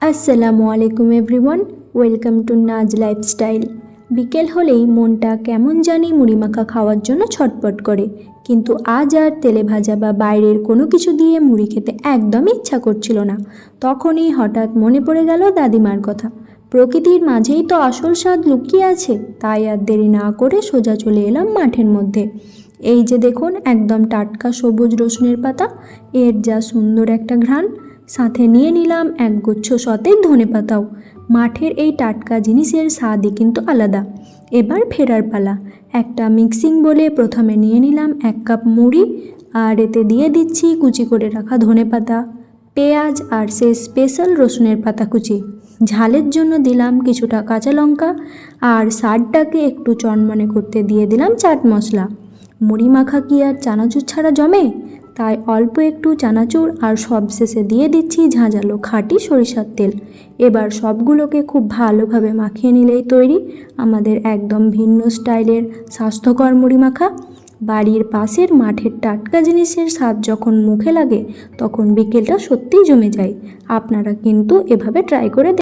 আসসালামু আলাইকুম everyone, welcome to Naz lifestyle. বিকেল হলেই মনটা কেমন জানি মুড়ি মাখা খাওয়ার জন্য ছটপট করে, কিন্তু আজ আর তেলে ভাজা বা বাইরের কোনো কিছু দিয়ে মুড়ি খেতে একদমই ইচ্ছা করছিল না। তখনই হঠাৎ মনে পড়ে গেল দাদিমার কথা। প্রকৃতির মাঝেই তো আসল স্বাদ লুকিয়ে আছে। তাই আর দেরি না করে সোজা চলে এলাম মাঠের মধ্যে। এই যে দেখুন, একদম টাটকা সবুজ রসুনের পাতা, এর যা সুন্দর একটা ঘ্রাণ। সাথে নিয়ে নিলাম একগুচ্ছ সতেজ ধনেপাতাও। মাঠের এই টাটকা জিনিসের স্বাদই কিন্তু আলাদা। এবার ফেরার পালা। একটা মিক্সিং বলে প্রথমে নিয়ে নিলাম 1 কাপ মুড়ি, আর এতে দিয়ে দিচ্ছি কুচি করে রাখা ধনেপাতা, পেঁয়াজ আর সেই স্পেশাল রসুনের পাতা কুচি। ঝালের জন্য দিলাম কিছুটা কাঁচা লঙ্কা, আর স্বাদটাকে একটু চনমনে করতে দিয়ে দিলাম চাট মশলা। মুড়ি মাখা কি আর চানাচুর ছাড়া জমে? তাই অল্প একটু চানাচুর, আর সবশেষে দিয়ে দিচ্ছি ঝাঁঝালো খাঁটি সরিষার তেল। এবার সবগুলোকে খুব ভালোভাবে মাখিয়ে নিলেই তৈরি আমাদের একদম ভিন্ন স্টাইলের স্বাস্থ্যকর মুড়ি মাখা। বাড়ির পাশের মাঠের টাটকা জিনিসের স্বাদ যখন মুখে লাগে, তখন বিকেলটা সত্যিই জমে যায়। আপনারা কিন্তু এভাবে ট্রাই করে